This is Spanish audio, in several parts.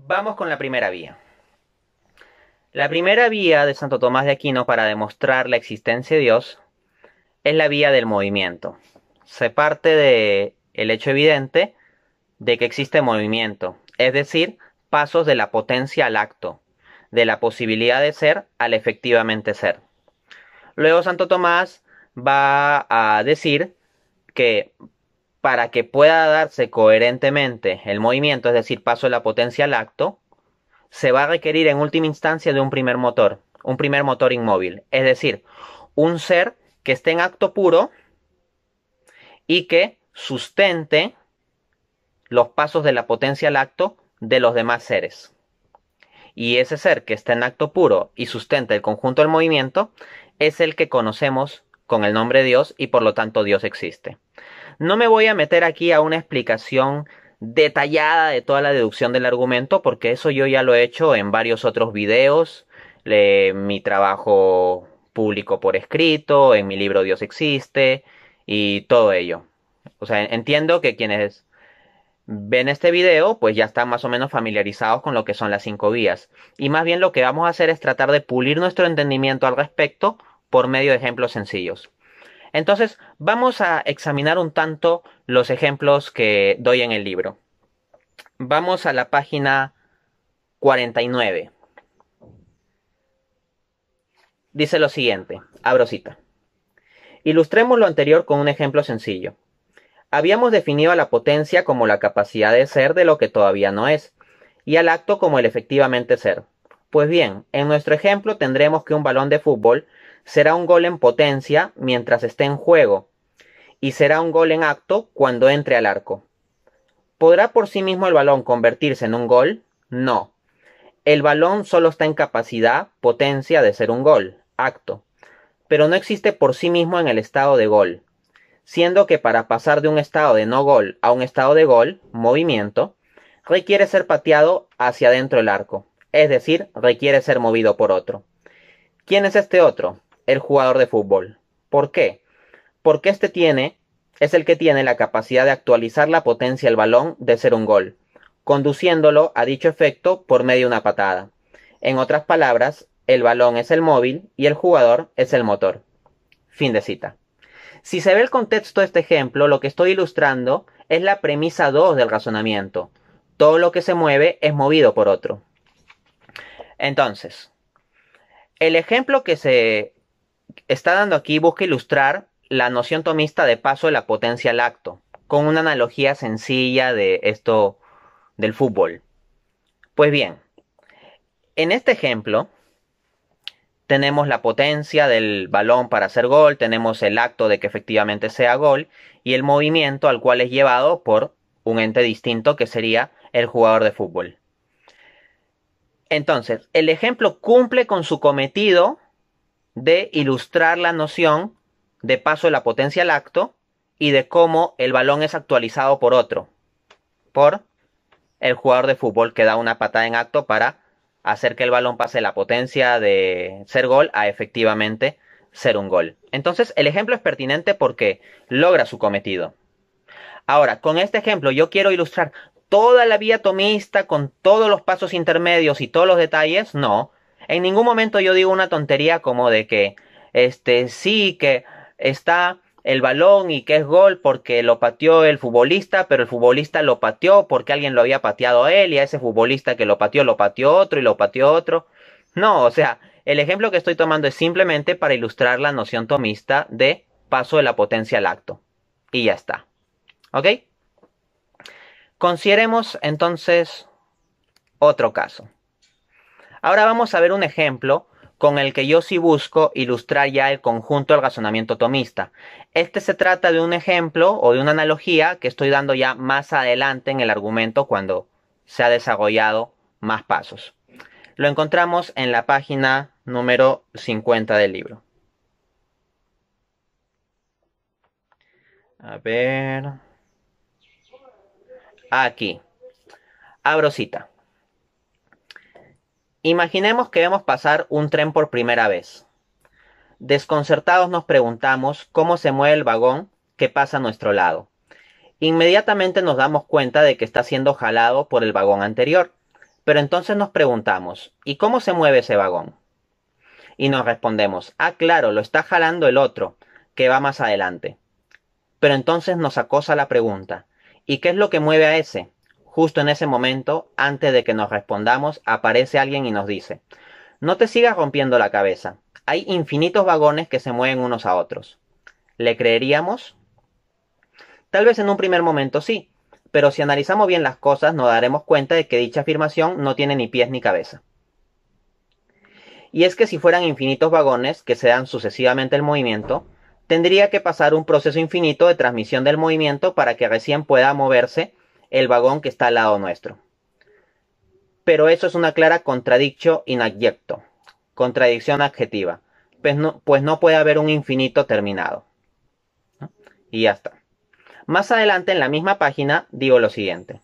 Vamos con la primera vía. La primera vía de Santo Tomás de Aquino para demostrar la existencia de Dios es la vía del movimiento. Se parte del hecho evidente de que existe movimiento, es decir, pasos de la potencia al acto, de la posibilidad de ser al efectivamente ser. Luego Santo Tomás va a decir que para que pueda darse coherentemente el movimiento, es decir, paso de la potencia al acto, se va a requerir en última instancia de un primer motor inmóvil, es decir, un ser que esté en acto puro y que sustente los pasos de la potencia al acto de los demás seres. Y ese ser que está en acto puro y sustenta el conjunto del movimiento es el que conocemos con el nombre de Dios y por lo tanto Dios existe. No me voy a meter aquí a una explicación detallada de toda la deducción del argumento porque eso yo ya lo he hecho en varios otros videos, mi trabajo público por escrito, en mi libro Dios existe y todo ello. O sea, entiendo que quienes ven este video pues ya están más o menos familiarizados con lo que son las 5 vías. Y más bien lo que vamos a hacer es tratar de pulir nuestro entendimiento al respecto por medio de ejemplos sencillos. Entonces, vamos a examinar un tanto los ejemplos que doy en el libro. Vamos a la página 49. Dice lo siguiente, abro cita. Ilustremos lo anterior con un ejemplo sencillo. Habíamos definido a la potencia como la capacidad de ser de lo que todavía no es, y al acto como el efectivamente ser. Pues bien, en nuestro ejemplo tendremos que un balón de fútbol será un gol en potencia mientras esté en juego, y será un gol en acto cuando entre al arco. ¿Podrá por sí mismo el balón convertirse en un gol? No. El balón solo está en capacidad, potencia de ser un gol, acto, pero no existe por sí mismo en el estado de gol, siendo que para pasar de un estado de no gol a un estado de gol, movimiento, requiere ser pateado hacia adentro del arco, es decir, requiere ser movido por otro. ¿Quién es este otro? El jugador de fútbol. ¿Por qué? Porque es el que tiene la capacidad de actualizar la potencia del balón de ser un gol, conduciéndolo a dicho efecto por medio de una patada. En otras palabras, el balón es el móvil y el jugador es el motor. Fin de cita. Si se ve el contexto de este ejemplo, lo que estoy ilustrando es la premisa 2 del razonamiento. Todo lo que se mueve es movido por otro. Entonces, el ejemplo que se está dando aquí busca ilustrar la noción tomista de paso de la potencia al acto, con una analogía sencilla de esto del fútbol. Pues bien, en este ejemplo tenemos la potencia del balón para hacer gol, tenemos el acto de que efectivamente sea gol y el movimiento al cual es llevado por un ente distinto que sería el jugador de fútbol. Entonces, el ejemplo cumple con su cometido de ilustrar la noción de paso de la potencia al acto y de cómo el balón es actualizado por otro, por el jugador de fútbol que da una patada en acto para hacer que el balón pase la potencia de ser gol a efectivamente ser un gol. Entonces el ejemplo es pertinente porque logra su cometido. Ahora, con este ejemplo yo quiero ilustrar toda la vía tomista con todos los pasos intermedios y todos los detalles. No, en ningún momento yo digo una tontería como de que sí que está el balón y que es gol porque lo pateó el futbolista, pero el futbolista lo pateó porque alguien lo había pateado a él y a ese futbolista que lo pateó otro y lo pateó otro. No, o sea, el ejemplo que estoy tomando es simplemente para ilustrar la noción tomista de paso de la potencia al acto. Y ya está. ¿Ok? Consideremos entonces otro caso. Ahora vamos a ver un ejemplo con el que yo sí busco ilustrar ya el conjunto del razonamiento tomista. Este se trata de un ejemplo o de una analogía que estoy dando ya más adelante en el argumento cuando se ha desarrollado más pasos. Lo encontramos en la página número 50 del libro. A ver. Aquí. Abro cita. Imaginemos que vemos pasar un tren por primera vez. Desconcertados nos preguntamos cómo se mueve el vagón que pasa a nuestro lado. Inmediatamente nos damos cuenta de que está siendo jalado por el vagón anterior, Pero entonces nos preguntamos, ¿y cómo se mueve ese vagón? Y nos respondemos, ah, claro, lo está jalando el otro, que va más adelante. Pero entonces nos acosa la pregunta, ¿y qué es lo que mueve a ese? Justo en ese momento, antes de que nos respondamos, aparece alguien y nos dice, no te sigas rompiendo la cabeza, hay infinitos vagones que se mueven unos a otros. ¿Le creeríamos? Tal vez en un primer momento sí, pero si analizamos bien las cosas nos daremos cuenta de que dicha afirmación no tiene ni pies ni cabeza. Y es que si fueran infinitos vagones que se dan sucesivamente el movimiento, tendría que pasar un proceso infinito de transmisión del movimiento para que recién pueda moverse el vagón que está al lado nuestro. Pero eso es una clara contradictio in adjecto, contradicción adjetiva, pues no puede haber un infinito terminado. ¿No? Y ya está. Más adelante en la misma página digo lo siguiente.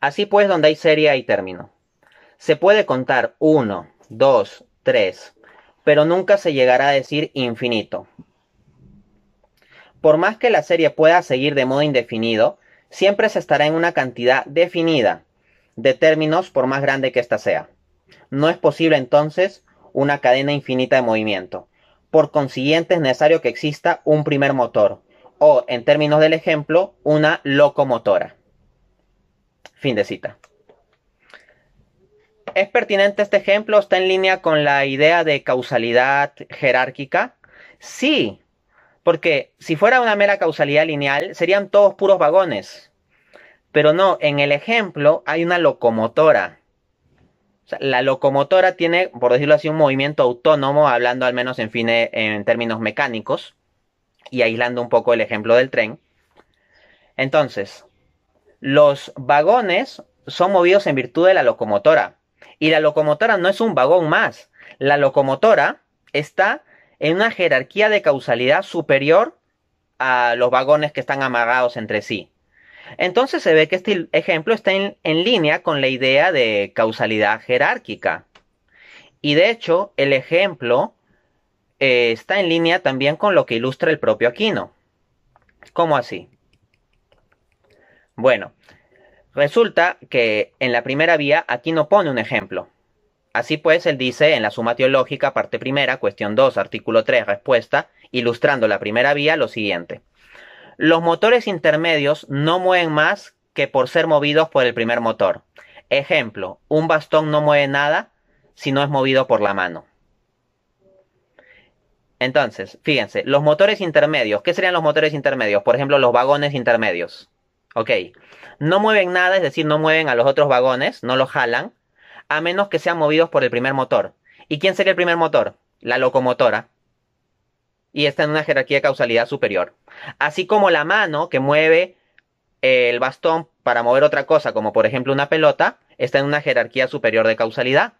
Así pues, donde hay serie hay término. Se puede contar 1, 2, 3, pero nunca se llegará a decir infinito. Por más que la serie pueda seguir de modo indefinido, siempre se estará en una cantidad definida de términos por más grande que ésta sea. No es posible entonces una cadena infinita de movimiento. Por consiguiente es necesario que exista un primer motor, o en términos del ejemplo, una locomotora. Fin de cita. ¿Es pertinente este ejemplo? ¿Está en línea con la idea de causalidad jerárquica? Sí, porque si fuera una mera causalidad lineal, serían todos puros vagones. Pero no, en el ejemplo hay una locomotora. O sea, la locomotora tiene, por decirlo así, un movimiento autónomo, hablando al menos en términos mecánicos, y aislando un poco el ejemplo del tren. Entonces, los vagones son movidos en virtud de la locomotora. Y la locomotora no es un vagón más. La locomotora está en una jerarquía de causalidad superior a los vagones que están amarrados entre sí. Entonces se ve que este ejemplo está en línea con la idea de causalidad jerárquica. Y de hecho, el ejemplo está en línea también con lo que ilustra el propio Aquino. ¿Cómo así? Bueno, resulta que en la primera vía Aquino pone un ejemplo. Así pues, él dice en la Suma Teológica, parte primera, cuestión 2, artículo 3, respuesta, ilustrando la primera vía, lo siguiente. Los motores intermedios no mueven más que por ser movidos por el primer motor. Ejemplo, un bastón no mueve nada si no es movido por la mano. Entonces, fíjense, los motores intermedios, ¿qué serían los motores intermedios? Por ejemplo, los vagones intermedios. Ok, no mueven nada, es decir, no mueven a los otros vagones, no los jalan, a menos que sean movidos por el primer motor. ¿Y quién sería el primer motor? La locomotora. Y está en una jerarquía de causalidad superior. Así como la mano que mueve el bastón para mover otra cosa, como por ejemplo una pelota, está en una jerarquía superior de causalidad.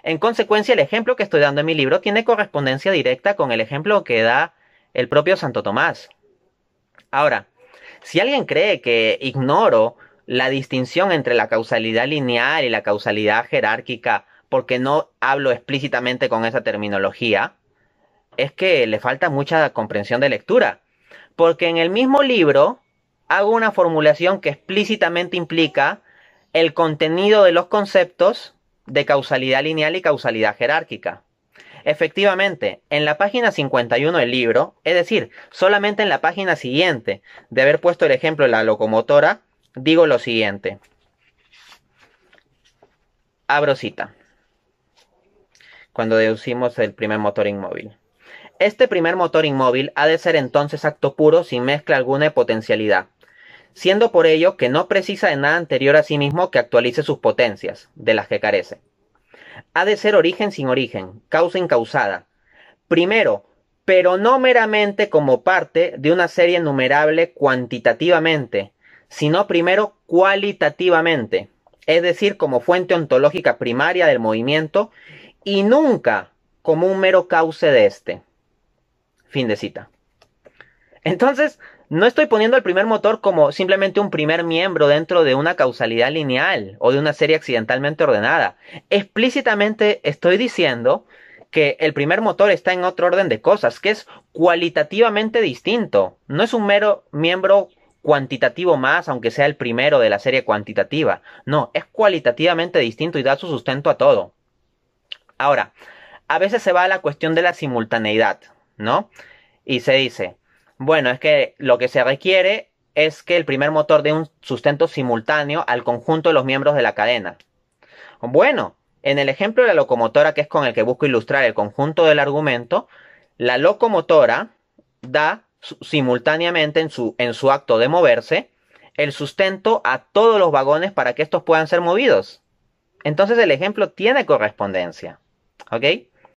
En consecuencia, el ejemplo que estoy dando en mi libro tiene correspondencia directa con el ejemplo que da el propio Santo Tomás. Ahora, si alguien cree que ignoro la distinción entre la causalidad lineal y la causalidad jerárquica porque no hablo explícitamente con esa terminología, es que le falta mucha comprensión de lectura. Porque en el mismo libro hago una formulación que explícitamente implica el contenido de los conceptos de causalidad lineal y causalidad jerárquica. Efectivamente, en la página 51 del libro, es decir, solamente en la página siguiente de haber puesto el ejemplo de la locomotora, digo lo siguiente. Abro cita. Cuando deducimos el primer motor inmóvil. Este primer motor inmóvil ha de ser entonces acto puro sin mezcla alguna de potencialidad, siendo por ello que no precisa de nada anterior a sí mismo que actualice sus potencias, de las que carece. Ha de ser origen sin origen, causa incausada. Primero, pero no meramente como parte de una serie numerable cuantitativamente, sino primero cualitativamente, es decir, como fuente ontológica primaria del movimiento y nunca como un mero cauce de este. Fin de cita. Entonces, no estoy poniendo al primer motor como simplemente un primer miembro dentro de una causalidad lineal o de una serie accidentalmente ordenada. Explícitamente estoy diciendo que el primer motor está en otro orden de cosas, que es cualitativamente distinto. No es un mero miembro cuantitativo más, aunque sea el primero de la serie cuantitativa. No, es cualitativamente distinto y da su sustento a todo. Ahora, a veces se va a la cuestión de la simultaneidad, ¿no? Y se dice, bueno, es que lo que se requiere es que el primer motor dé un sustento simultáneo al conjunto de los miembros de la cadena. Bueno, en el ejemplo de la locomotora, que es con el que busco ilustrar el conjunto del argumento, la locomotora da simultáneamente en su acto de moverse el sustento a todos los vagones para que estos puedan ser movidos. Entonces el ejemplo tiene correspondencia. ¿Ok?